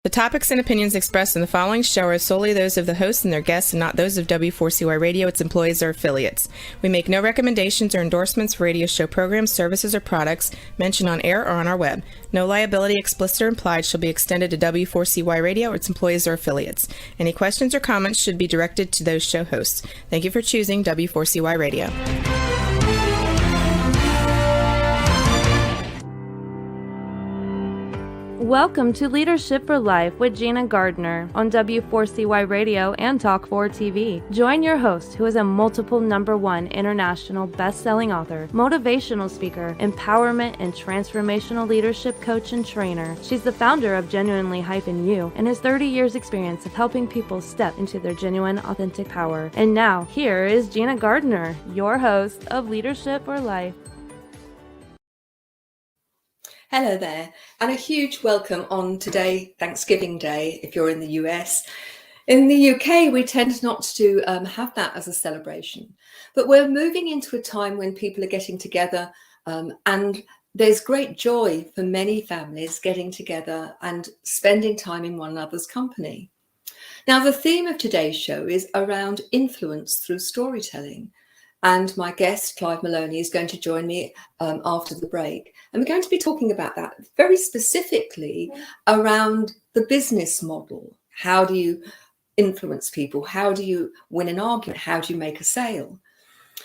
The topics and opinions expressed in the following show are solely those of the host and their guests and not those of W4CY Radio, its employees, or affiliates. We make no recommendations or endorsements for radio show programs, services, or products mentioned on air or on our web. No liability, explicit or implied, shall be extended to W4CY Radio or its employees or affiliates. Any questions or comments should be directed to those show hosts. Thank you for choosing W4CY Radio. Welcome to Leadership for Life with Gina Gardner on W4CY Radio and Talk4 TV. Join your host, who is a multiple #1 international best-selling author, motivational speaker, empowerment and transformational leadership coach and trainer. She's the founder of Genuinely-You and has 30 years experience of helping people step into their genuine, authentic power. And now, here is Gina Gardner, your host of Leadership for Life. Hello there, and a huge welcome on today, Thanksgiving Day, if you're in the US. In the UK, we tend not to have that as a celebration, but we're moving into a time when people are getting together, and there's great joy for many families getting together and spending time in one another's company. Now, the theme of today's show is around influence through storytelling. And my guest, Clive Maloney, is going to join me after the break. And we're going to be talking about that very specifically around the business model. How do you influence people? How do you win an argument? How do you make a sale?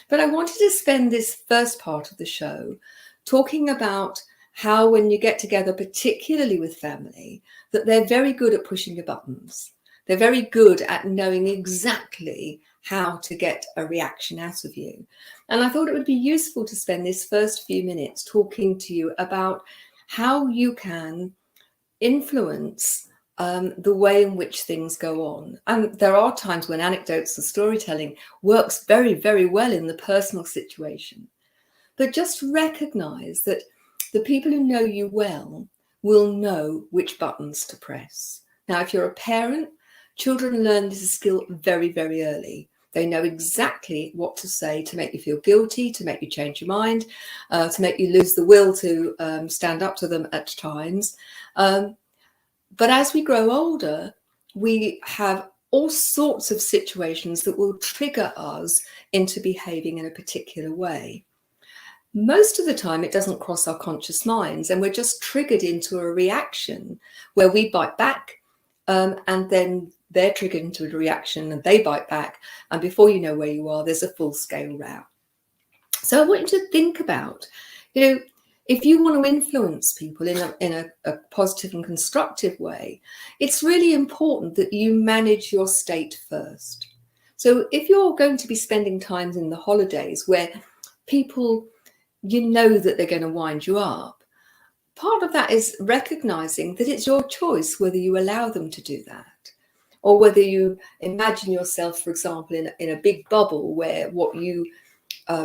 But I wanted to spend this first part of the show talking about how when you get together, particularly with family, that they're very good at pushing your buttons. They're very good at knowing exactly how to get a reaction out of you. And I thought it would be useful to spend this first few minutes talking to you about how you can influence the way in which things go on. And there are times when anecdotes and storytelling works very, very well in the personal situation. But just recognize that the people who know you well will know which buttons to press. Now, if you're a parent, children learn this skill very, very early. They know exactly what to say to make you feel guilty, to make you change your mind, to make you lose the will to stand up to them at times. But as we grow older, we have all sorts of situations that will trigger us into behaving in a particular way. Most of the time, it doesn't cross our conscious minds, and we're just triggered into a reaction where we bite back, and then they're triggered into a reaction and they bite back. And before you know where you are, there's a full-scale row. So I want you to think about, if you want to influence people in a positive and constructive way, it's really important that you manage your state first. So if you're going to be spending time in the holidays where people, that they're going to wind you up, part of that is recognizing that it's your choice whether you allow them to do that. Or whether you imagine yourself, for example, in a big bubble where what you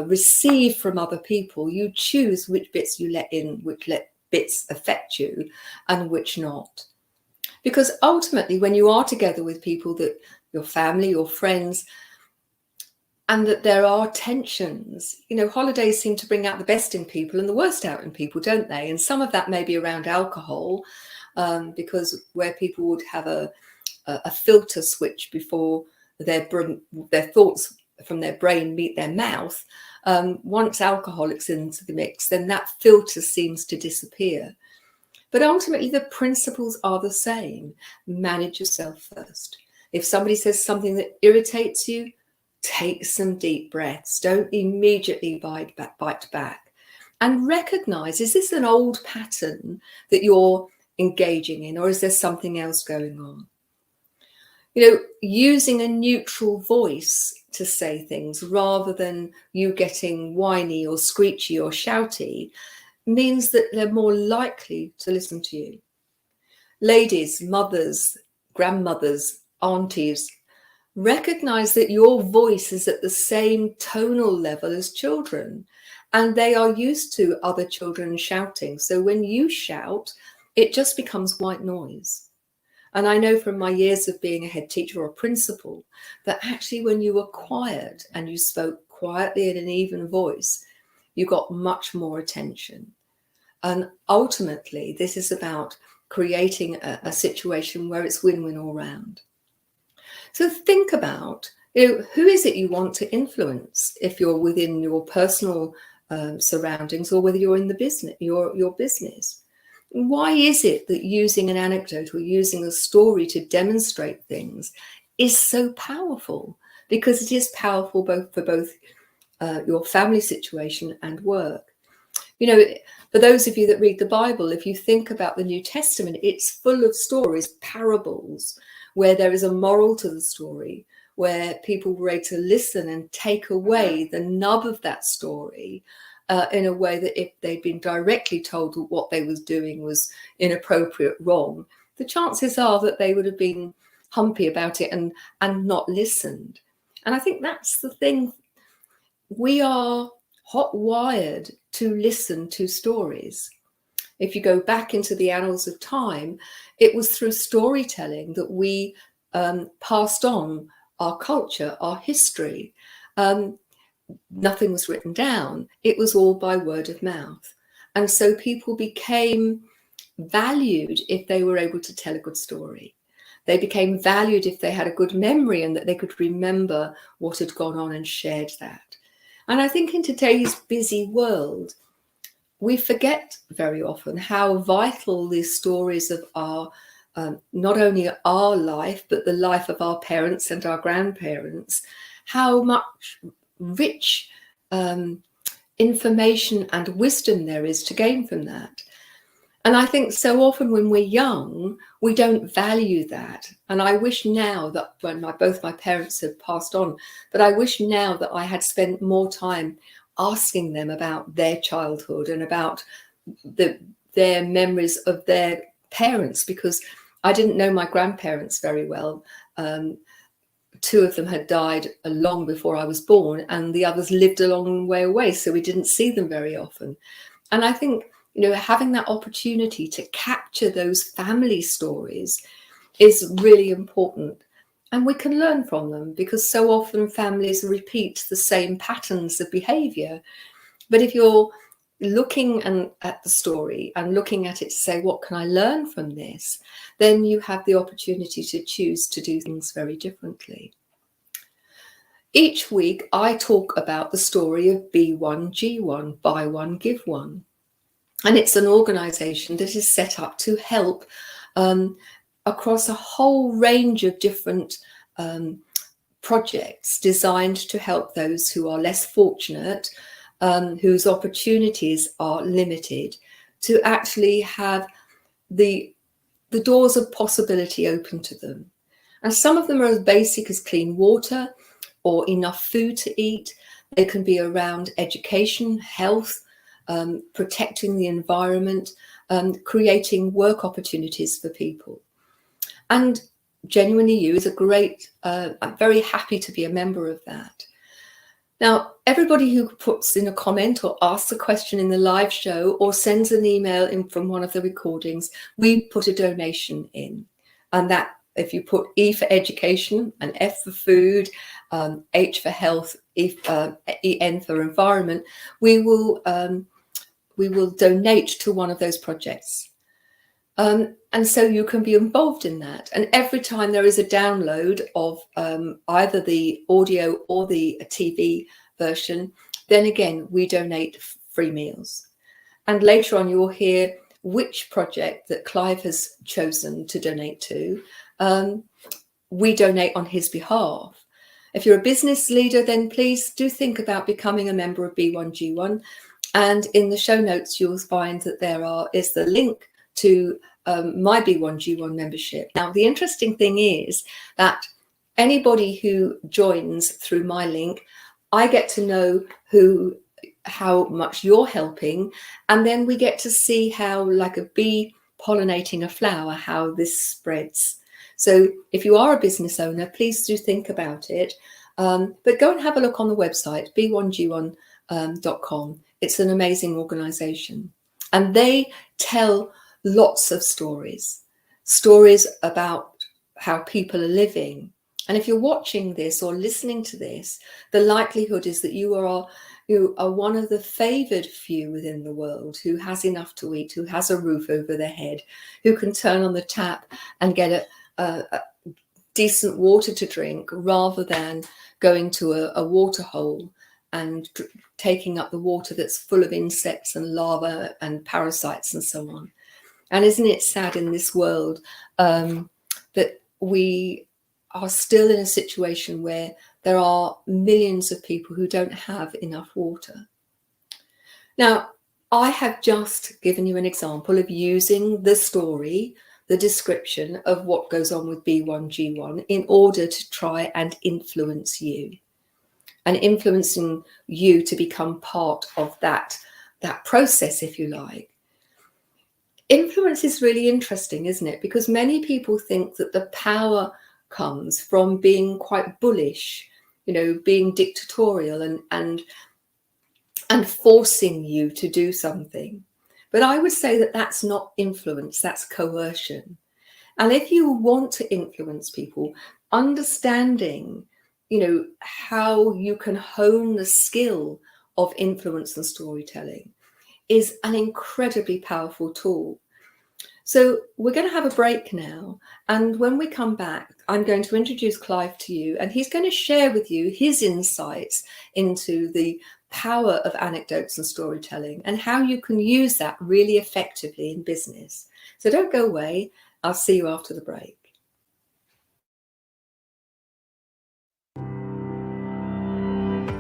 receive from other people, you choose which bits you let in, which bits affect you and which not. Because ultimately, when you are together with people, that your family, your friends, and that there are tensions, holidays seem to bring out the best in people and the worst out in people, don't they? And some of that may be around alcohol, because where people would have a filter switch before their thoughts from their brain meet their mouth. Once alcoholic's into the mix, then that filter seems to disappear. But ultimately, the principles are the same. Manage yourself first. If somebody says something that irritates you, take some deep breaths. Don't immediately bite back. And recognize, is this an old pattern that you're engaging in, or is there something else going on? Using a neutral voice to say things rather than you getting whiny or screechy or shouty means that they're more likely to listen to you. Ladies, mothers, grandmothers, aunties, recognize that your voice is at the same tonal level as children, and they are used to other children shouting. So when you shout, it just becomes white noise. And I know from my years of being a head teacher or principal that actually when you were quiet and you spoke quietly in an even voice, you got much more attention. And ultimately, this is about creating a situation where it's win-win all round. So think about, who is it you want to influence if you're within your personal surroundings, or whether you're in the business, your business. Why is it that using an anecdote or using a story to demonstrate things is so powerful? Because it is powerful for both your family situation and work. For those of you that read the Bible, if you think about the New Testament, it's full of stories, parables, where there is a moral to the story, where people were able to listen and take away the nub of that story in a way that if they'd been directly told that what they was doing was inappropriate, wrong, the chances are that they would have been humpy about it and not listened. And I think that's the thing. We are hot-wired to listen to stories. If you go back into the annals of time, it was through storytelling that we passed on our culture, our history. Nothing was written down. It was all by word of mouth. And so people became valued if they were able to tell a good story. They became valued if they had a good memory and that they could remember what had gone on and shared that. And I think in today's busy world, we forget very often how vital these stories of our, not only our life, but the life of our parents and our grandparents, how much rich information and wisdom there is to gain from that. And I think so often when we're young, we don't value that. And I wish now that when both my parents have passed on, but I wish now that I had spent more time asking them about their childhood and about their memories of their parents, because I didn't know my grandparents very well. Two of them had died long before I was born, and the others lived a long way away, so we didn't see them very often. And I think, having that opportunity to capture those family stories is really important. And we can learn from them, because so often families repeat the same patterns of behavior. But if you're looking at the story and looking at it to say, what can I learn from this? Then you have the opportunity to choose to do things very differently. Each week, I talk about the story of B1G1, Buy One, Give One. And it's an organization that is set up to help across a whole range of different projects designed to help those who are less fortunate, whose opportunities are limited, to actually have the doors of possibility open to them. And some of them are as basic as clean water or enough food to eat. They can be around education, health, protecting the environment, creating work opportunities for people. And Genuinely You is a great, I'm very happy to be a member of that. Now, everybody who puts in a comment or asks a question in the live show or sends an email in from one of the recordings, we put a donation in. And that, if you put E for education and F for food, H for health, EN for environment, we will donate to one of those projects. And so you can be involved in that. And every time there is a download of either the audio or the TV version, then again, we donate free meals. And later on, you will hear which project that Clive has chosen to donate to. We donate on his behalf. If you're a business leader, then please do think about becoming a member of B1G1. And in the show notes, you'll find that there is the link to my B1G1 membership. Now, the interesting thing is that anybody who joins through my link, I get to know how much you're helping, and then we get to see how, like a bee pollinating a flower, how this spreads. So if you are a business owner, please do think about it. But go and have a look on the website, b1g1.com. It's an amazing organization. And they tell lots of stories about how people are living. And if you're watching this or listening to this, the likelihood is that you are who are one of the favoured few within the world, who has enough to eat, who has a roof over their head, who can turn on the tap and get a decent water to drink, rather than going to a water hole and taking up the water that's full of insects and larvae and parasites and so on. And isn't it sad in this world that we are still in a situation where there are millions of people who don't have enough water? Now, I have just given you an example of using the story, the description of what goes on with B1G1 in order to try and influence you, and influencing you to become part of that process, if you like. Influence is really interesting, isn't it? Because many people think that the power comes from being quite bullish, being dictatorial and forcing you to do something. But I would say that that's not influence, that's coercion. And if you want to influence people, understanding, how you can hone the skill of influence and storytelling is an incredibly powerful tool. So we're going to have a break now. And when we come back, I'm going to introduce Clive to you, and he's going to share with you his insights into the power of anecdotes and storytelling and how you can use that really effectively in business. So don't go away. I'll see you after the break.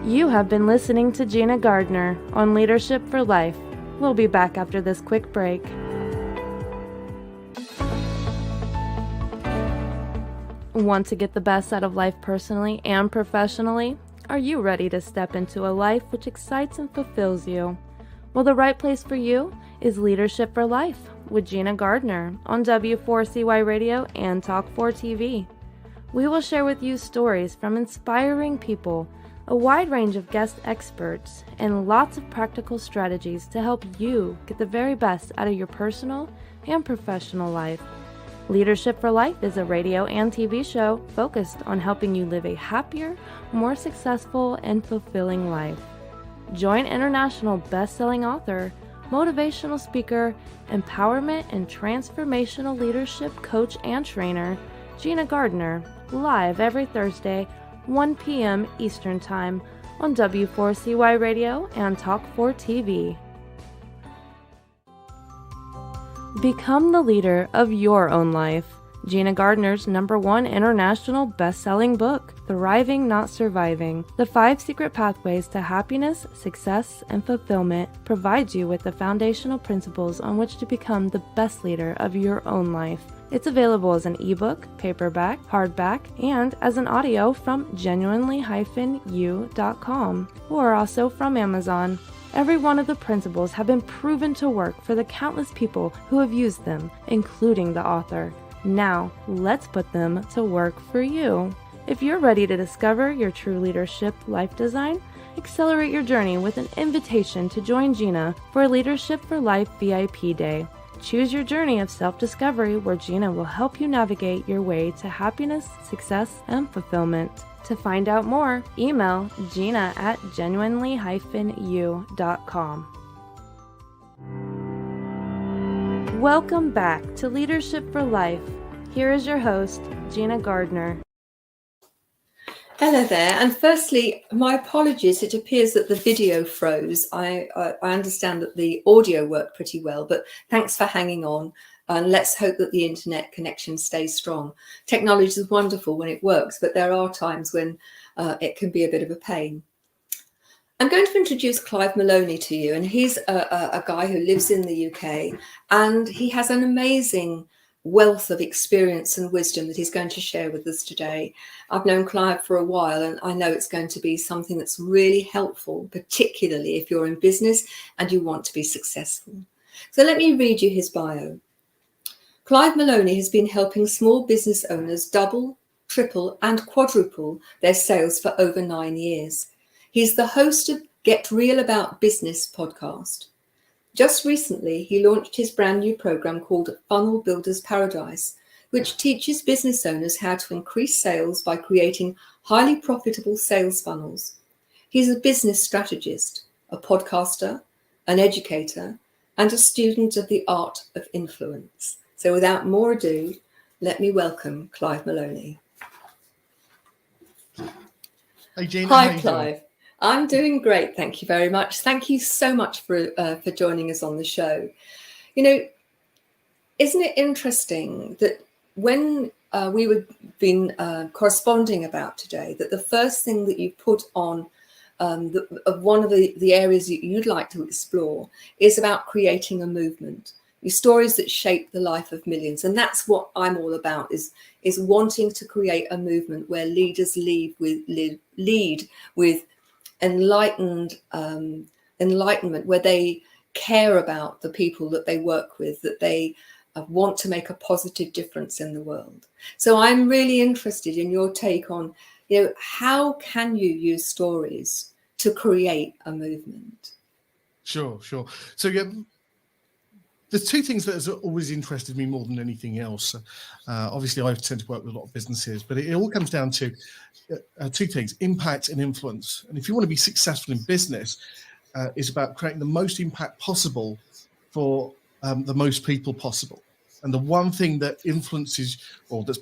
You have been listening to Gina Gardner on Leadership for Life. We'll be back after this quick break. Want to get the best out of life personally and professionally? Are you ready to step into a life which excites and fulfills you? Well, the right place for you is Leadership for Life with Gina Gardner on W4CY Radio and Talk4 TV. We will share with you stories from inspiring people, a wide range of guest experts, and lots of practical strategies to help you get the very best out of your personal and professional life. Leadership for Life is a radio and TV show focused on helping you live a happier, more successful, and fulfilling life. Join international best-selling author, motivational speaker, empowerment and transformational leadership coach and trainer, Gina Gardner, live every Thursday, 1 p.m. Eastern Time on W4CY Radio and Talk4 TV. Become the leader of your own life. Gina Gardner's #1 international best-selling book, Thriving Not Surviving, The 5 Secret Pathways to Happiness, Success, and Fulfillment, provides you with the foundational principles on which to become the best leader of your own life. It's available as an ebook, paperback, hardback, and as an audio from genuinely-u.com, or also from Amazon. Every one of the principles have been proven to work for the countless people who have used them, including the author. Now, let's put them to work for you. If you're ready to discover your true leadership life design, accelerate your journey with an invitation to join Gina for a Leadership for Life VIP Day. Choose your journey of self-discovery where Gina will help you navigate your way to happiness, success, and fulfillment. To find out more, email gina@genuinely-u.com. Welcome back to Leadership for Life. Here is your host, Gina Gardner. Hello there, and firstly, my apologies. It appears that the video froze. I understand that the audio worked pretty well, but thanks for hanging on, and let's hope that the internet connection stays strong. Technology is wonderful when it works, but there are times when it can be a bit of a pain. I'm going to introduce Clive Maloney to you, and he's a guy who lives in the UK, and he has an amazing wealth of experience and wisdom that he's going to share with us today. I've known Clive for a while, and I know it's going to be something that's really helpful, particularly if you're in business and you want to be successful. So let me read you his bio. Clive Maloney has been helping small business owners double, triple, and quadruple their sales for over 9 years. He's the host of Get Real About Business podcast. Just recently, he launched his brand new program called Funnel Builders Paradise, which teaches business owners how to increase sales by creating highly profitable sales funnels. He's a business strategist, a podcaster, an educator, and a student of the art of influence. So without more ado, let me welcome Clive Maloney. Hey, Gina. Hi, Clive. I'm doing great. Thank you very much. Thank you so much for joining us on the show. You know, isn't it interesting that when we were been corresponding about today, that the first thing that you put on one of the areas that you'd like to explore is about creating a movement, your stories that shape the life of millions. And that's what I'm all about, is wanting to create a movement where leaders lead with enlightenment, where they care about the people that they work with, that they want to make a positive difference in the world. So I'm really interested in your take on, how can you use stories to create a movement? Sure. So there's two things that has always interested me more than anything else. Obviously, I tend to work with a lot of businesses, but it all comes down to two things: impact and influence. And if you want to be successful in business, it's about creating the most impact possible for the most people possible. And the one thing that influences, or that's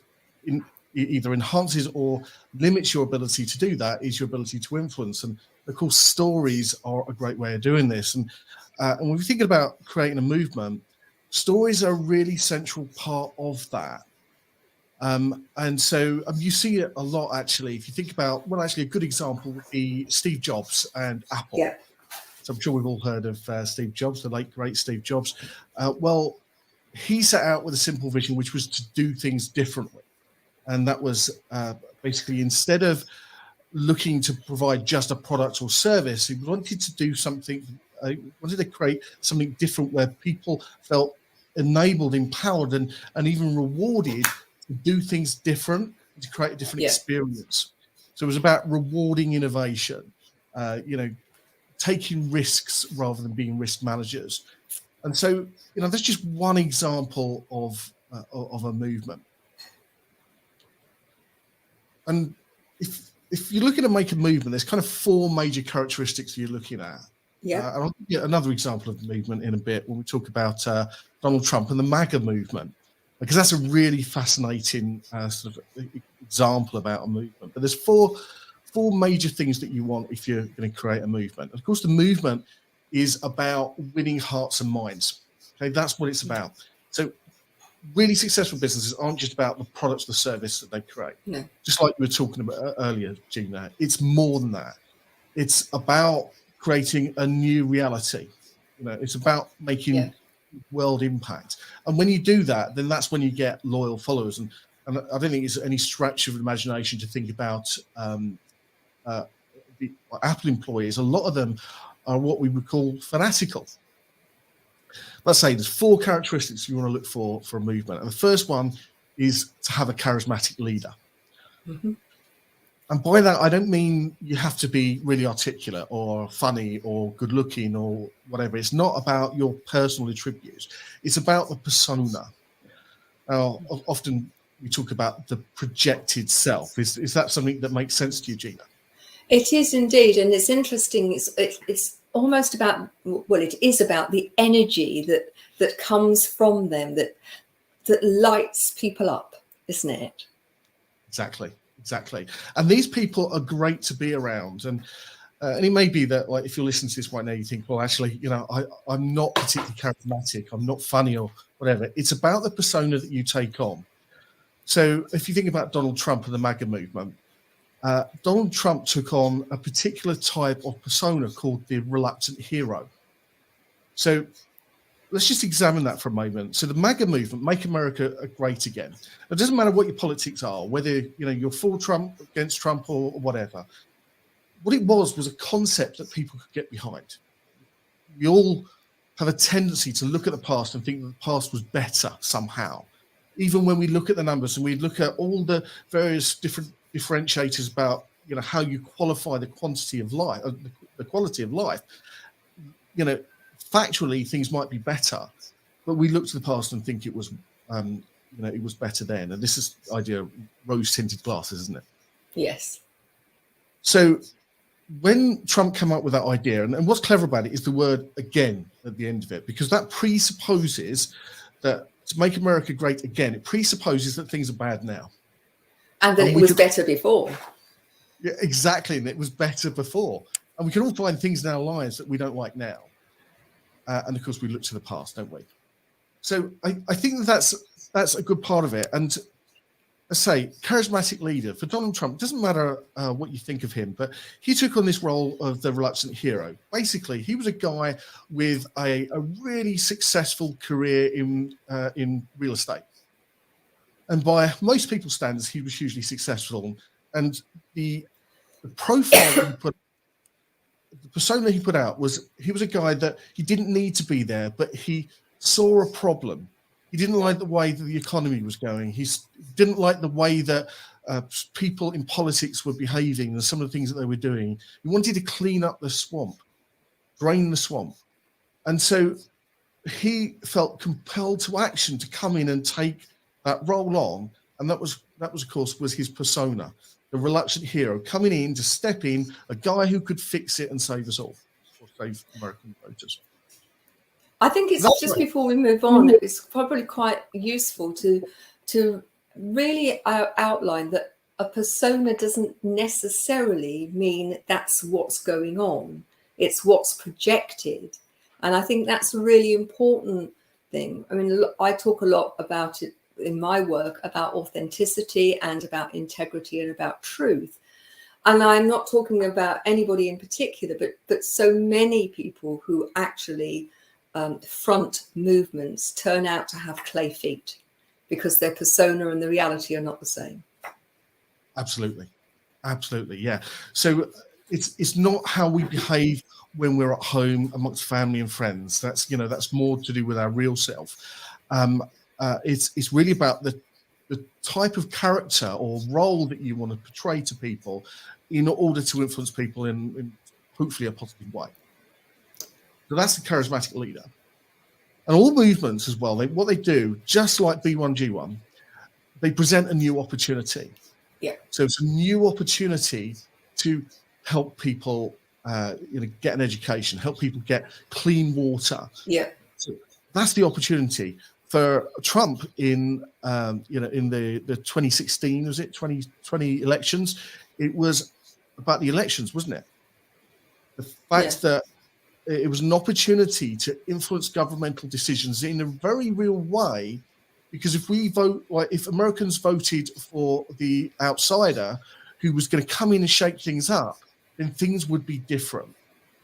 either enhances or limits your ability to do that, is your ability to influence. And of course, stories are a great way of doing this. And when we think about creating a movement, stories are a really central part of that. And so you see it a lot, actually. If you think about, a good example would be Steve Jobs and Apple. Yeah. So I'm sure we've all heard of Steve Jobs, the late, great Steve Jobs. Well, he set out with a simple vision, which was to do things differently. And that was basically, instead of looking to provide just a product or service, he wanted to do something, wanted to create something different where people felt enabled, empowered, and even rewarded to do things different, to create a different experience. So it was about rewarding innovation, taking risks rather than being risk managers. And so, that's just one example of a movement. And if you're looking to make a movement, there's kind of four major characteristics you're looking at. Yeah. And I'll give you another example of the movement in a bit when we talk about Donald Trump and the MAGA movement, because that's a really fascinating sort of example about a movement. But there's four major things that you want if you're going to create a movement. Of course, the movement is about winning hearts and minds. Okay, that's what it's about. So really successful businesses aren't just about the products, the service that they create. No. Just like we were talking about earlier, Gina, it's more than that. It's about creating a new reality. It's about making world impact. And when you do that, then that's when you get loyal followers. And I don't think it's any stretch of imagination to think about the Apple employees. A lot of them are what we would call fanatical. Let's say there's four characteristics you want to look for a movement. And the first one is to have a charismatic leader. Mm-hmm. And by that, I don't mean you have to be really articulate or funny or good looking or whatever. It's not about your personal attributes. It's about the persona. Now, often we talk about the projected self. Is that something that makes sense to you, Gina? It is indeed. And it's interesting. It's almost about, it is about the energy that comes from them, that lights people up, isn't it? Exactly. And these people are great to be around. And it may be that, like, if you're listening to this right now, you think, well, actually, I'm not particularly charismatic, I'm not funny or whatever. It's about the persona that you take on. So if you think about Donald Trump and the MAGA movement, Donald Trump took on a particular type of persona called the reluctant hero. So let's just examine that for a moment. So the MAGA movement, Make America Great Again. It doesn't matter what your politics are, whether you're for Trump, against Trump, or whatever. What it was a concept that people could get behind. We all have a tendency to look at the past and think that the past was better somehow. Even when we look at the numbers and we look at all the various different differentiators about how you qualify the quantity of life, the quality of life. Factually things might be better, but we look to the past and think it was it was better then. And this is the idea of rose tinted glasses, isn't it? Yes. So when Trump came up with that idea, and what's clever about it is the word again at the end of it, because that presupposes that to make America great again, it presupposes that things are bad now. And that it was better before. Yeah, exactly. And it was better before. And we can all find things in our lives that we don't like now. And of course, we look to the past, don't we? So I think that's a good part of it. And I say, charismatic leader for Donald Trump, it doesn't matter what you think of him, but he took on this role of the reluctant hero. Basically, he was a guy with a really successful career in real estate. And by most people's standards, he was hugely successful. And the profile that he put, the persona he put out was, he was a guy that he didn't need to be there, but he saw a problem. He didn't like the way that the economy was going. He didn't like the way that people in politics were behaving and some of the things that they were doing. He wanted to clean up the swamp, drain the swamp. And so he felt compelled to action to come in and take that role on. And that was of course, was his persona, the reluctant hero, coming in to step in, a guy who could fix it and save us all, or save American voters. I think it's just right. Before we move on, it's probably quite useful to really outline that a persona doesn't necessarily mean that's what's going on. It's what's projected. And I think that's a really important thing. I mean, I talk a lot about it in my work, about authenticity and about integrity and about truth. And I'm not talking about anybody in particular, but so many people who actually front movements turn out to have clay feet because their persona and the reality are not the same. Absolutely. Yeah. So it's not how we behave when we're at home amongst family and friends. That's more to do with our real self. It's really about the type of character or role that you want to portray to people in order to influence people in hopefully a positive way. So that's the charismatic leader. And all movements as well, what they do, just like B1G1, they present a new opportunity. Yeah. So it's a new opportunity to help people get an education, help people get clean water. Yeah. So that's the opportunity. For Trump in the 2016, was it 2020 elections? It was about the elections, wasn't it? The fact that it was an opportunity to influence governmental decisions in a very real way, because if Americans voted for the outsider who was going to come in and shake things up, then things would be different.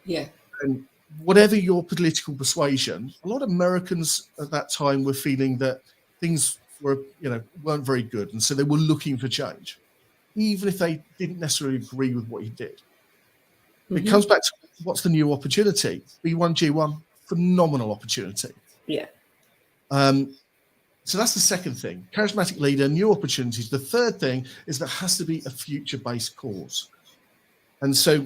Yeah. And whatever your political persuasion, a lot of Americans at that time were feeling that things weren't very good, and so they were looking for change, even if they didn't necessarily agree with what he did. Mm-hmm. It comes back to what's the new opportunity? B1G1, phenomenal opportunity. Yeah. So that's the second thing. Charismatic leader, new opportunities. The third thing is there has to be a future-based cause. And so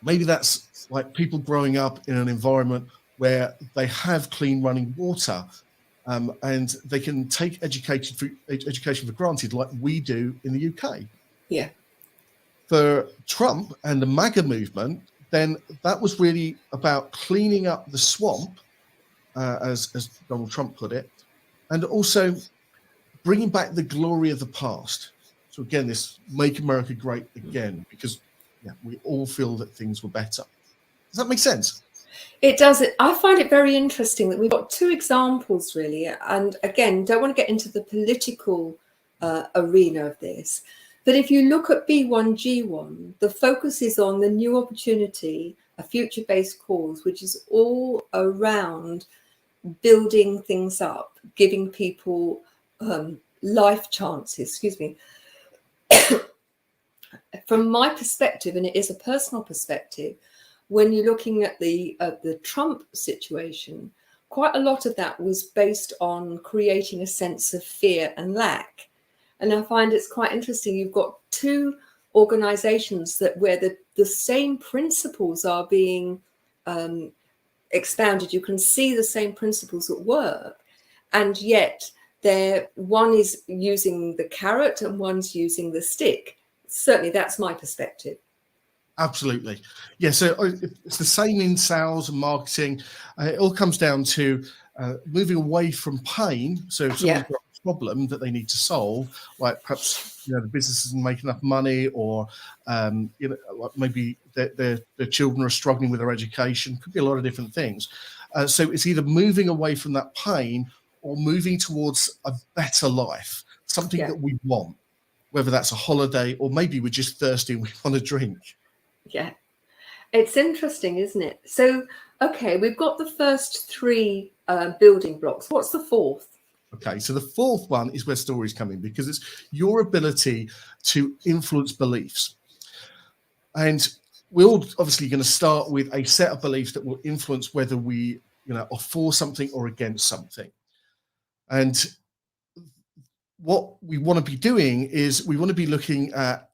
maybe that's like people growing up in an environment where they have clean running water, and they can take education for granted like we do in the UK. Yeah. For Trump and the MAGA movement, then that was really about cleaning up the swamp, as Donald Trump put it, and also bringing back the glory of the past. So again, this make America great again, because we all feel that things were better. Does that make sense? It does. I find it very interesting that we've got two examples really. And again, don't want to get into the political arena of this. But if you look at B1G1, the focus is on the new opportunity, a future-based cause, which is all around building things up, giving people life chances. From my perspective, and it is a personal perspective, when you're looking at the Trump situation, quite a lot of that was based on creating a sense of fear and lack. And I find it's quite interesting. You've got two organizations where the same principles are being expounded. You can see the same principles at work, and yet one is using the carrot and one's using the stick. Certainly, that's my perspective. Absolutely. Yeah, so it's the same in sales and marketing. It all comes down to moving away from pain. So if someone's got a problem that they need to solve, like perhaps the business isn't making enough money, or like maybe their children are struggling with their education, could be a lot of different things. So it's either moving away from that pain or moving towards a better life, something that we want, whether that's a holiday or maybe we're just thirsty and we want a drink. Yeah, it's interesting, isn't it? So, okay, we've got the first three building blocks. What's the fourth? Okay, so the fourth one is where stories come in, because it's your ability to influence beliefs. And we're all obviously going to start with a set of beliefs that will influence whether we, are for something or against something. And what we want to be doing is we want to be looking at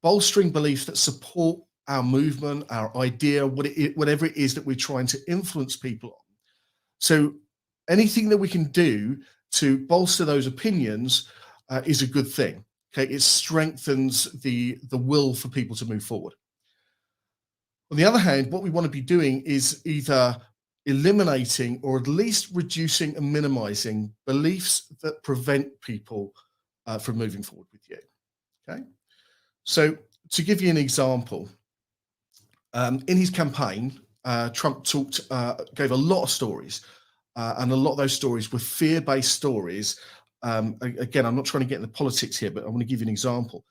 bolstering beliefs that support our movement, our idea, whatever it is that we're trying to influence people on. So anything that we can do to bolster those opinions is a good thing. Okay, it strengthens the will for people to move forward. On the other hand, what we want to be doing is either eliminating or at least reducing and minimizing beliefs that prevent people from moving forward with you. Okay, so to give you an example, in his campaign, Trump gave a lot of stories, and a lot of those stories were fear-based stories. Again, I'm not trying to get into politics here, but I want to give you an example.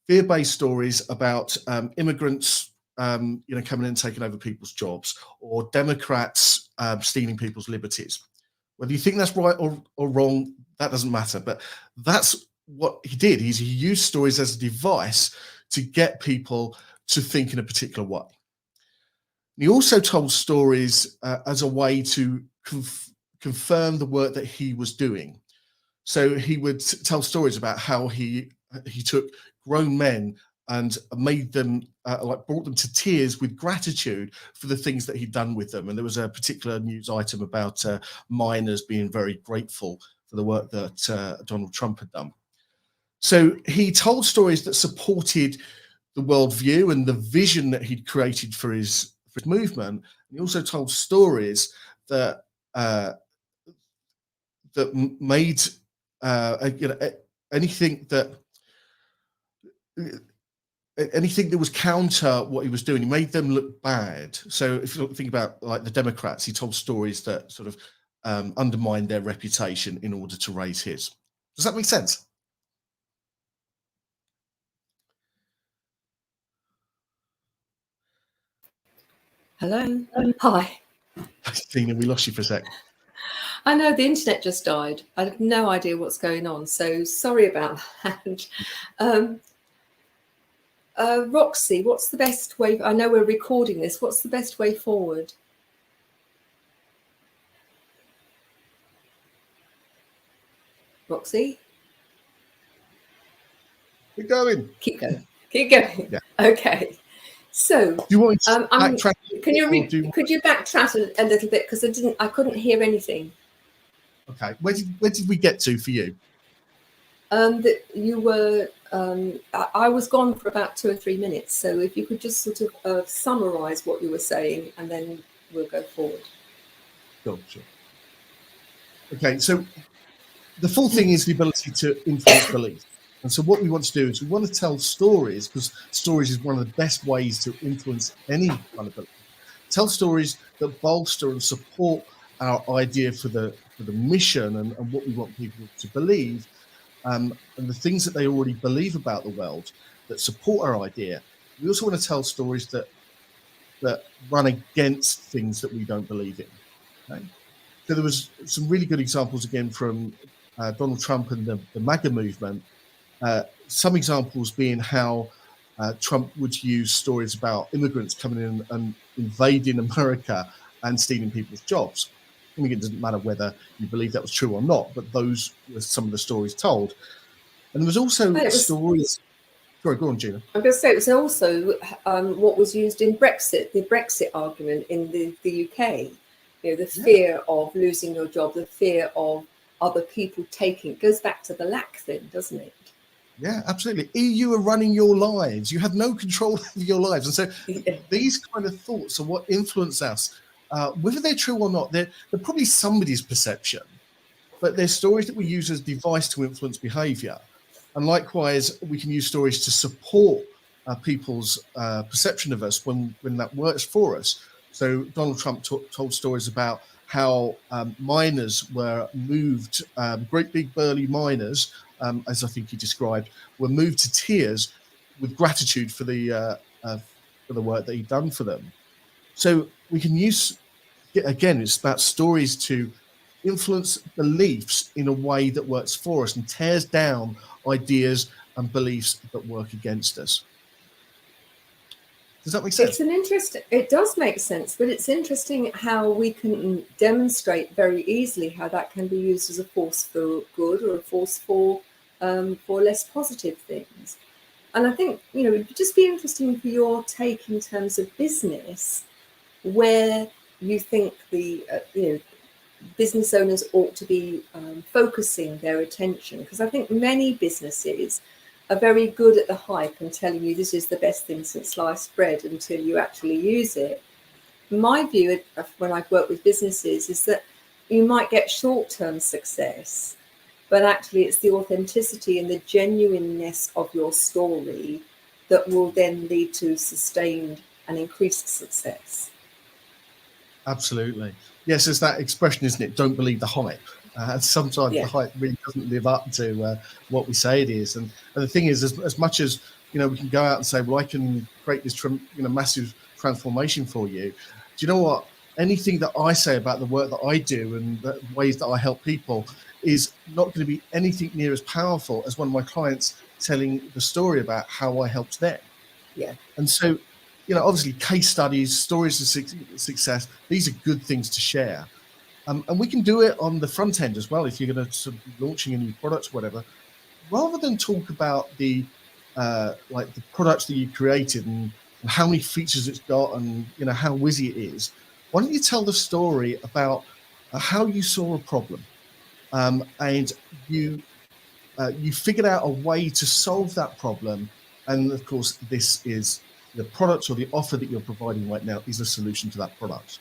Fear-based stories about immigrants, coming in and taking over people's jobs, or Democrats stealing people's liberties. Whether you think that's right or wrong, that doesn't matter. But that's what he did. He used stories as a device to get people to think in a particular way. He also told stories as a way to confirm the work that he was doing. So he would tell stories about how he took grown men and made them brought them to tears with gratitude for the things that he'd done with them. And there was a particular news item about miners being very grateful for the work that Donald Trump had done. So he told stories that supported the worldview and the vision that he'd created for his movement. He also told stories that made anything that was counter what he was doing. He made them look bad. So if you think about like the Democrats, he told stories that sort of undermined their reputation in order to raise his. Does that make sense? Hello. Hi. Tina, we lost you for a sec. I know the internet just died. I have no idea what's going on, so sorry about that. Roxy, what's the best way? I know we're recording this. What's the best way forward? Roxy? Keep going. Keep going. Keep going. Yeah. Okay. So, do you want to backtrack? Could you backtrack a little bit, because I couldn't hear anything. Okay. Where did we get to for you? That you were. I was gone for about 2 or 3 minutes. So if you could just sort of summarise what you were saying, and then we'll go forward. Sure. Okay. So the full thing is the ability to influence belief. And so what we want to do is we want to tell stories, because stories is one of the best ways to influence any kind of belief. Tell stories that bolster and support our idea for the mission and what we want people to believe, and the things that they already believe about the world that support our idea. We also want to tell stories that run against things that we don't believe in. Okay? So there was some really good examples again from Donald Trump and the MAGA movement. Some examples being how Trump would use stories about immigrants coming in and invading America and stealing people's jobs. I mean, it doesn't matter whether you believe that was true or not, but those were some of the stories told. And there was also stories. Sorry, go on, Gina. I'm going to say it was also what was used in Brexit, the Brexit argument in the UK. The fear of losing your job, the fear of other people taking. It goes back to the lack thing, doesn't it? Yeah, absolutely. You are running your lives. You have no control over your lives. And so these kind of thoughts are what influence us. Whether they're true or not, they're probably somebody's perception, but they're stories that we use as a device to influence behavior. And likewise, we can use stories to support people's perception of us when that works for us. So Donald Trump told stories about how miners were moved, great big burly miners, as I think he described, were moved to tears with gratitude for the work that he'd done for them. So we can use, again, it's about stories to influence beliefs in a way that works for us and tears down ideas and beliefs that work against us. Does that make sense? It does make sense, but it's interesting how we can demonstrate very easily how that can be used as a force for good or a force for less positive things. And I think, it would just be interesting for your take in terms of business, where you think the business owners ought to be focusing their attention, because I think many businesses are very good at the hype and telling you this is the best thing since sliced bread until you actually use it. My view when I've worked with businesses is that you might get short-term success, but actually it's the authenticity and the genuineness of your story that will then lead to sustained and increased success. Absolutely. Yes, there's that expression, isn't it? Don't believe the hype. Sometimes the hype really doesn't live up to what we say it is. And the thing is, as much as we can go out and say, well, I can create this massive transformation for you. Do you know what? Anything that I say about the work that I do and the ways that I help people is not going to be anything near as powerful as one of my clients telling the story about how I helped them. Yeah. And so, obviously case studies, stories of success, these are good things to share. And we can do it on the front end as well. If you're going to sort of be launching a new product or whatever, rather than talk about the products that you created and how many features it's got and how whizzy it is, why don't you tell the story about how you saw a problem and you figured out a way to solve that problem. And of course, this is the product or the offer that you're providing right now is a solution to that product.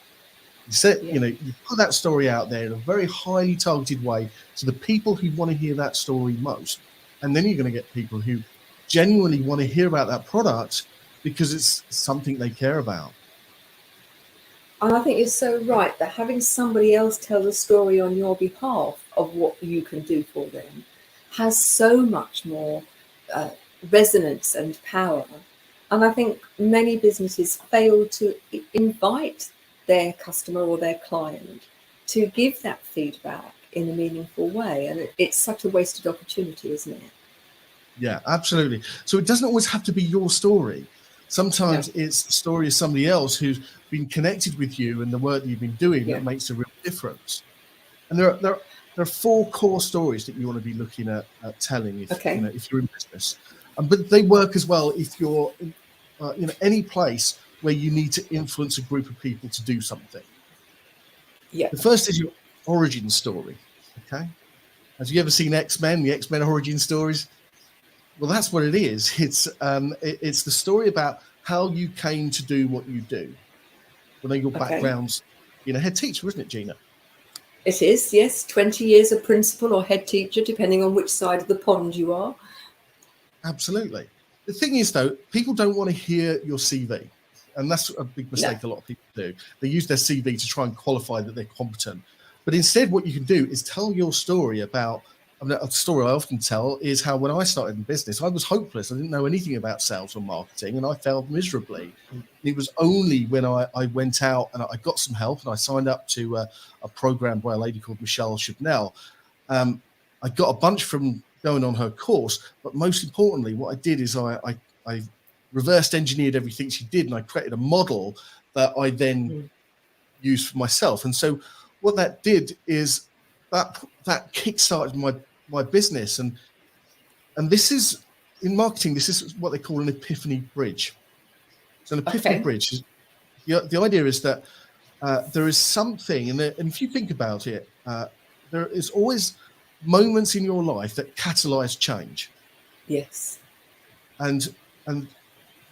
You put that story out there in a very highly targeted way to the people who want to hear that story most. And then you're going to get people who genuinely want to hear about that product because it's something they care about. And I think you're so right that having somebody else tell the story on your behalf of what you can do for them has so much more resonance and power. And I think many businesses fail to invite their customer or their client to give that feedback in a meaningful way. And it's such a wasted opportunity, isn't it? Yeah, absolutely. So it doesn't always have to be your story. Sometimes it's the story of somebody else who's been connected with you and the work that you've been doing that makes a real difference. And there are 4 core stories that you want to be looking at telling if you're in business. But they work as well if you're in any place where you need to influence a group of people to do something. Yeah. The first is your origin story. Okay. Have you ever seen X-Men, the X-Men origin stories? Well, that's what it is. It's the story about how you came to do what you do. Well, your background's being a head teacher, isn't it, Gina? It is, yes. 20 years of principal or head teacher, depending on which side of the pond you are. Absolutely. The thing is, though, people don't want to hear your CV. And that's a big mistake a lot of people do. They use their CV to try and qualify that they're competent. But instead, what you can do is tell your story about, a story I often tell is how when I started in business, I was hopeless. I didn't know anything about sales or marketing, and I failed miserably. It was only when I went out and I got some help and I signed up to a program by a lady called Michelle Chibnall. I got a bunch from going on her course, but most importantly, what I did is I reversed engineered everything she did, and I created a model that I then used for myself. And so what that did is that kickstarted my business. And this is, in marketing, this is what they call an epiphany bridge. So an epiphany bridge is the idea is that there is something, and if you think about it, there is always moments in your life that catalyze change. Yes. And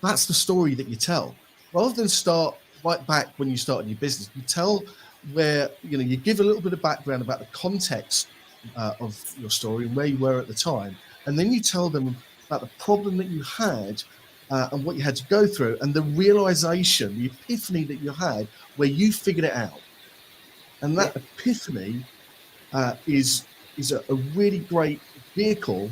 that's the story that you tell. Rather than start right back when you started your business, you tell where, you give a little bit of background about the context of your story and where you were at the time. And then you tell them about the problem that you had and what you had to go through, and the realization, the epiphany that you had where you figured it out. And that epiphany is a really great vehicle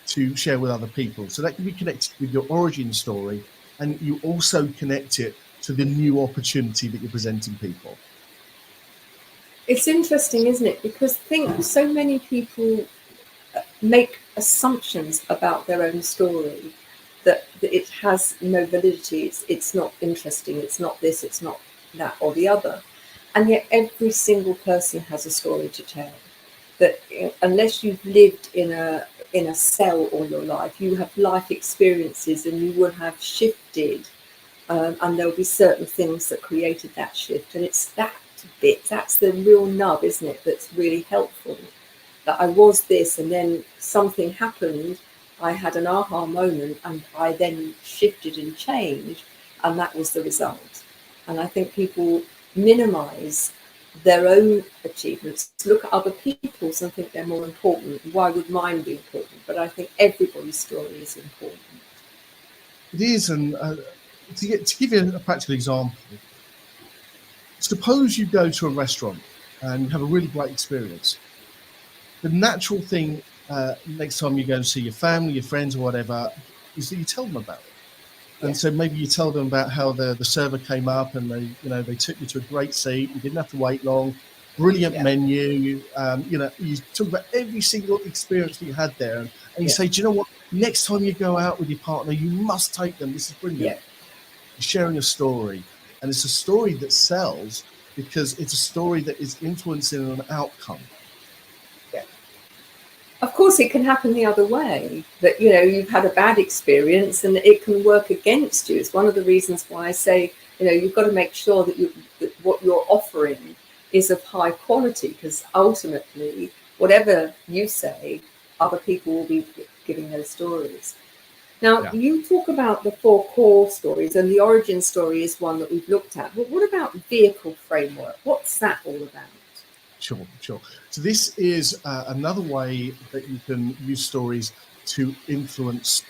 to share with other people. So that can be connected with your origin story, and you also connect it to the new opportunity that you're presenting people. It's interesting, isn't it? Because I think so many people make assumptions about their own story that it has no validity. It's not interesting. It's not this. It's not that or the other. And yet every single person has a story to tell. That unless you've lived in a cell all your life, you have life experiences, and you will have shifted, and there'll be certain things that created that shift. And it's that bit, that's the real nub, isn't it, that's really helpful. That I was this, and then something happened, I had an aha moment, and I then shifted and changed, and that was the result. And I think people minimize their own achievements, look at other people's and think they're more important. Why would mine be important? But I think everybody's story is important. It is, and to give you a practical example, suppose you go to a restaurant and you have a really great experience. The natural thing next time you go and see your family, your friends, or whatever, is that you tell them about it. And so maybe you tell them about how the server came up and they took you to a great seat. You didn't have to wait long. Brilliant menu. You talk about every single experience that you had there, and you say, do you know what? Next time you go out with your partner, you must take them. This is brilliant. You're sharing a story, and it's a story that sells because it's a story that is influencing an outcome. Of course, it can happen the other way, that, you've had a bad experience and it can work against you. It's one of the reasons why I say, you've got to make sure that what you're offering is of high quality, because ultimately, whatever you say, other people will be giving those stories. Now, you talk about the 4 core stories, and the origin story is one that we've looked at. But what about vehicle framework? What's that all about? Sure. So this is another way that you can use stories to influence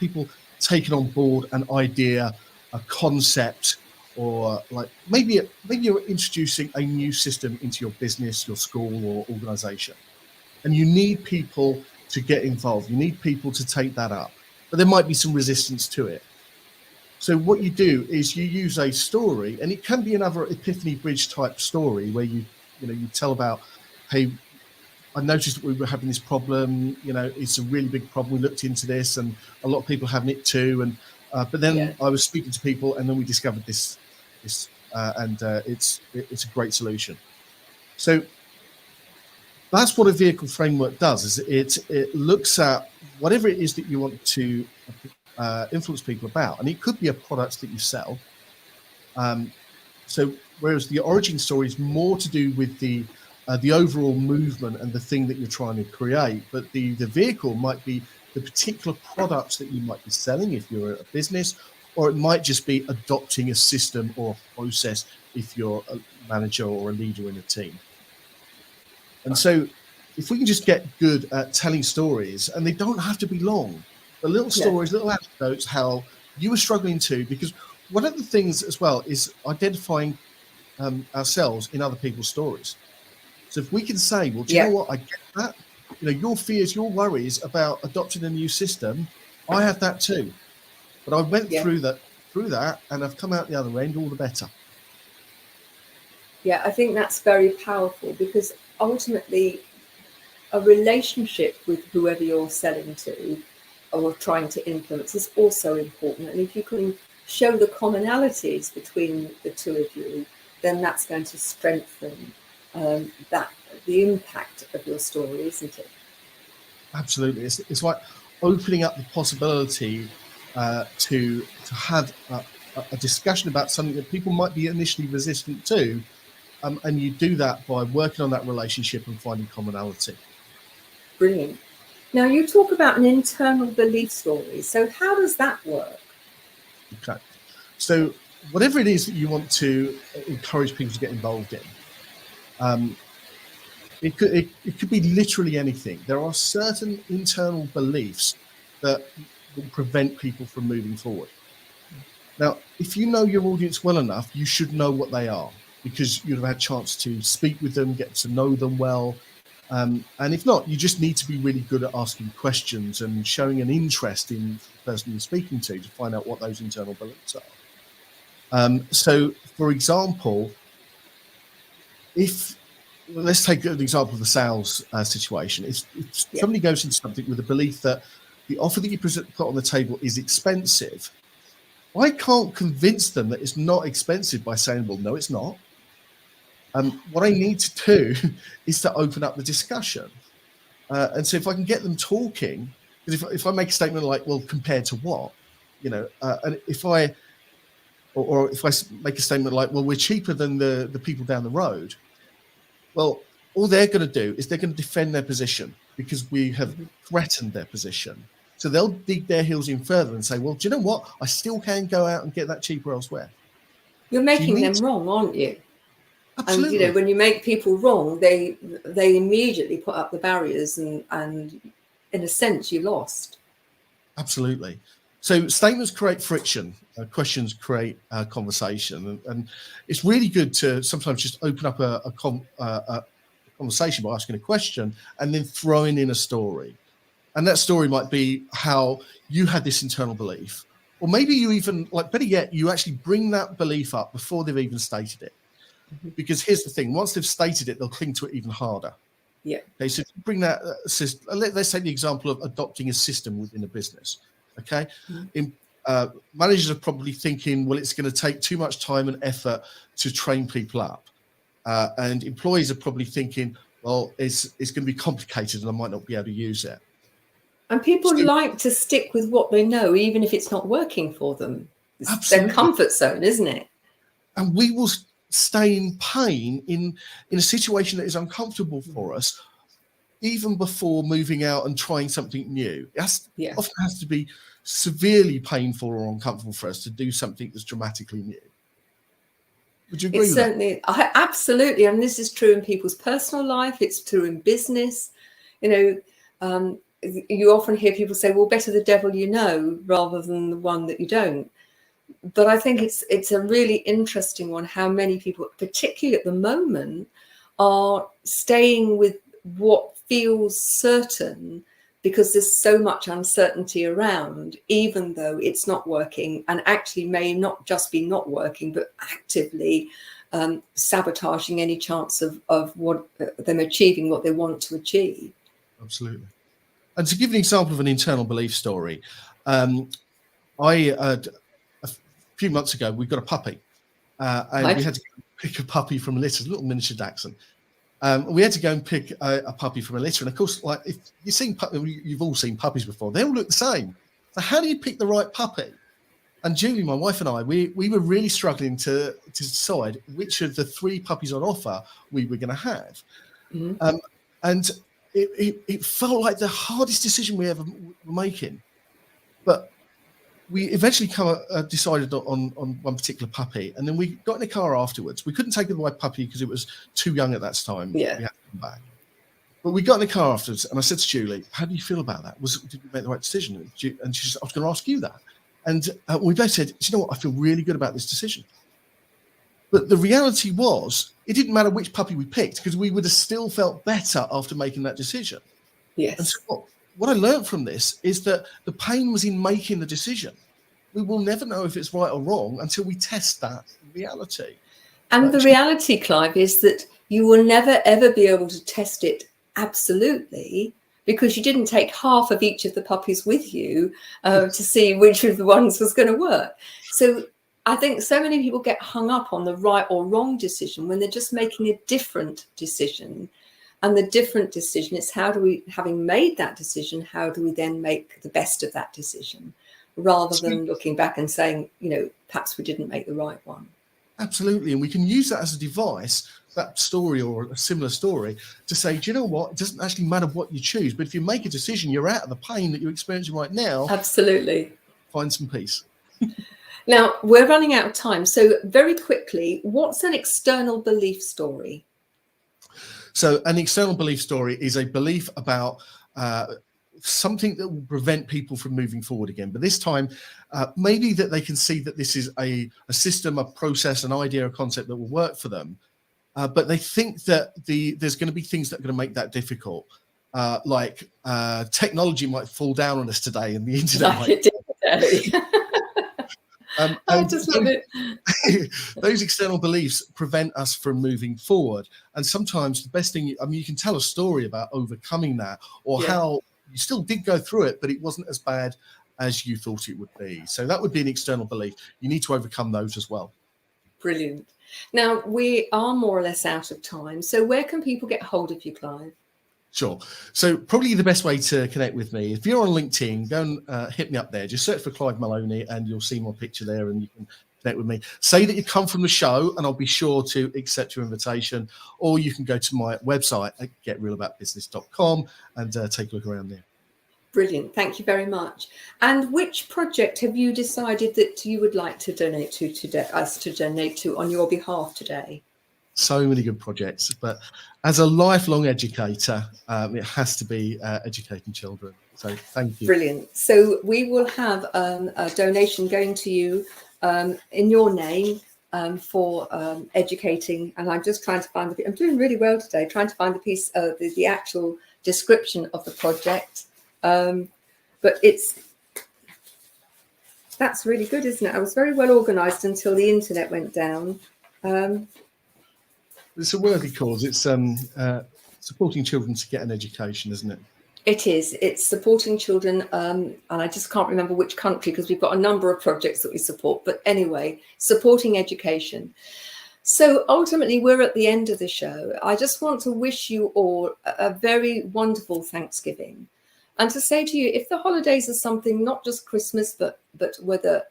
people taking on board an idea, a concept, or maybe you're introducing a new system into your business, your school, or organization, and you need people to get involved. You need people to take that up, but there might be some resistance to it. So what you do is you use a story, and it can be another Epiphany Bridge type story where you tell about, hey, I noticed that we were having this problem. It's a really big problem. We looked into this, and a lot of people having it too. And but then I was speaking to people, and then we discovered this, and it's a great solution. So that's what a vehicle framework does. Is it looks at whatever it is that you want to influence people about, and it could be a product that you sell. So whereas the origin story is more to do with the overall movement and the thing that you're trying to create, but the vehicle might be the particular products that you might be selling if you're a business, or it might just be adopting a system or a process if you're a manager or a leader in a team. And so if we can just get good at telling stories, and they don't have to be long, the little stories, little anecdotes, how you were struggling too, because one of the things as well is identifying ourselves in other people's stories. So if we can say, well, do you know what? I get that. Your fears, your worries about adopting a new system, I have that too. But I went through that, and I've come out the other end all the better. Yeah, I think that's very powerful, because ultimately a relationship with whoever you're selling to or trying to influence is also important. And if you can show the commonalities between the two of you, then that's going to strengthen the impact of your story, isn't it? Absolutely. It's like opening up the possibility to have a discussion about something that people might be initially resistant to, and you do that by working on that relationship and finding commonality. Brilliant. Now, you talk about an internal belief story. So how does that work? Okay. So whatever it is that you want to encourage people to get involved in, it could be literally anything. There are certain internal beliefs that will prevent people from moving forward. Now, if you know your audience well enough, you should know what they are, because you'd have had a chance to speak with them, get to know them well. And if not, you just need to be really good at asking questions and showing an interest in the person you're speaking to find out what those internal beliefs are. So, for example, let's take the example of the sales situation. If somebody goes into something with a belief that the offer that you put on the table is expensive, I can't convince them that it's not expensive by saying, well, no, it's not. What I need to do is to open up the discussion. And so if I can get them talking, because if I make a statement like, well, compared to what, and if I make a statement like, well, we're cheaper than the people down the road, well, all they're going to do is they're going to defend their position because we have threatened their position. So they'll dig their heels in further and say, well, do you know what? I still can go out and get that cheaper elsewhere. You're making them wrong, aren't you? Absolutely. And when you make people wrong, they immediately put up the barriers, and in a sense, you lost. Absolutely. So statements create friction. Questions create conversation, and it's really good to sometimes just open up a conversation by asking a question and then throwing in a story. And that story might be how you had this internal belief, or maybe you even, better yet, you actually bring that belief up before they've even stated it. Because here's the thing, once they've stated it, they'll cling to it even harder. Yeah. Okay, so if you bring that, let's take the example of adopting a system within a business. Okay, managers are probably thinking, well, it's going to take too much time and effort to train people up. And employees are probably thinking, well, it's going to be complicated and I might not be able to use it. And people like to stick with what they know, even if it's not working for them. It's absolutely. Their comfort zone, isn't it? And we will stay in pain in a situation that is uncomfortable for us, even before moving out and trying something new. It often has to be severely painful or uncomfortable for us to do something that's dramatically new. Would you agree with that? Absolutely. And this is true in people's personal life. It's true in business. You often hear people say, well, better the devil you know rather than the one that you don't. But I think it's a really interesting one, how many people, particularly at the moment, are staying with what feels certain because there's so much uncertainty around, even though it's not working, and actually may not just be not working, but actively sabotaging any chance of what them achieving what they want to achieve. Absolutely. And to give an example of an internal belief story, a few months ago, we got a puppy, and we had to pick a puppy from a litter, a little miniature Dachshund. We had to go and pick a puppy from a litter, and of course, if you've all seen puppies before, they all look the same. So how do you pick the right puppy? And Julie, my wife, and I, we were really struggling to decide which of the 3 puppies on offer we were going to have, and it felt like the hardest decision we ever were making, but we eventually decided on one particular puppy, and then we got in a car afterwards. We couldn't take the white puppy because it was too young at that time. Yeah. We had to come back. But we got in the car afterwards, and I said to Julie, how do you feel about that? Did we make the right decision? And she said, I was going to ask you that. And we both said, do you know what? I feel really good about this decision. But the reality was, it didn't matter which puppy we picked because we would have still felt better after making that decision. Yes. And so what I learned from this is that the pain was in making the decision. We will never know if it's right or wrong until we test that reality. And the reality, Clive, is that you will never, ever be able to test it absolutely because you didn't take half of each of the puppies with you to see which of the ones was going to work. So I think so many people get hung up on the right or wrong decision when they're just making a different decision. And the different decision is having made that decision, how do we then make the best of that decision? Rather than looking back and saying, perhaps we didn't make the right one. Absolutely. And we can use that as a device, that story or a similar story, to say, do you know what? It doesn't actually matter what you choose, but if you make a decision, you're out of the pain that you're experiencing right now. Absolutely. Find some peace. Now, we're running out of time. So very quickly, what's an external belief story? So an external belief story is a belief about something that will prevent people from moving forward again. But this time, maybe that they can see that this is a system, a process, an idea, a concept that will work for them. But they think that there's going to be things that are going to make that difficult. Like technology might fall down on us today and the internet Like might. it did today. I just love it. Those external beliefs prevent us from moving forward. And sometimes the best thing, I mean, you can tell a story about overcoming that, or how you still did go through it, but it wasn't as bad as you thought it would be. So that would be an external belief. You need to overcome those as well. Brilliant. Now, we are more or less out of time. So where can people get hold of you, Clive? Sure. So probably the best way to connect with me, if you're on LinkedIn, go and hit me up there. Just search for Clive Maloney and you'll see my picture there and you can connect with me. Say that you come from the show and I'll be sure to accept your invitation. Or you can go to my website at getrealaboutbusiness.com and take a look around there. Brilliant. Thank you very much. And which project have you decided that you would like to donate to today, us to donate to on your behalf today? So many good projects, but as a lifelong educator, it has to be educating children. So thank you. Brilliant. So we will have a donation going to you in your name for educating. And I'm just trying to find I'm doing really well today, trying to find the piece of the actual description of the project. But that's really good, isn't it? I was very well organized until the internet went down. It's a worthy cause. It's supporting children to get an education, isn't it? It is. It's supporting children, and I just can't remember which country because we've got a number of projects that we support. But anyway, supporting education. So ultimately, we're at the end of the show. I just want to wish you all a very wonderful Thanksgiving, and to say to you, if the holidays are something not just Christmas, but whether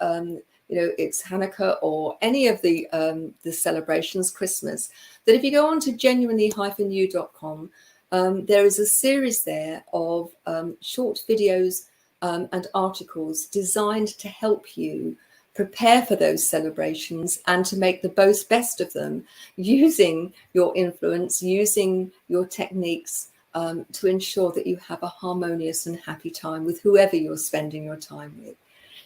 it's Hanukkah or any of the celebrations, Christmas, that if you go on to genuinely-you.com, there is a series there of short videos and articles designed to help you prepare for those celebrations and to make the best of them, using your influence, using your techniques to ensure that you have a harmonious and happy time with whoever you're spending your time with.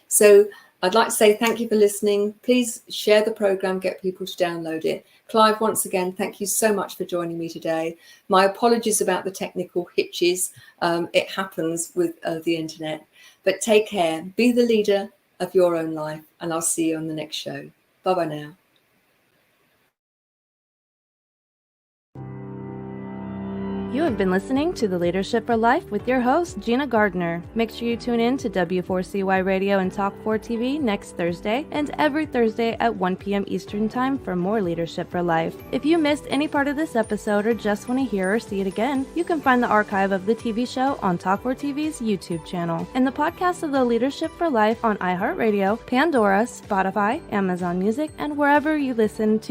So I'd like to say thank you for listening. Please share the program, get people to download it. Clive, once again, thank you so much for joining me today. My apologies about the technical hitches. It happens with the internet. But take care. Be the leader of your own life. And I'll see you on the next show. Bye-bye now. You have been listening to The Leadership for Life with your host, Gina Gardner. Make sure you tune in to W4CY Radio and Talk 4 TV next Thursday and every Thursday at 1 p.m. Eastern Time for more Leadership for Life. If you missed any part of this episode or just want to hear or see it again, you can find the archive of the TV show on Talk 4 TV's YouTube channel and the podcast of The Leadership for Life on iHeartRadio, Pandora, Spotify, Amazon Music, and wherever you listen to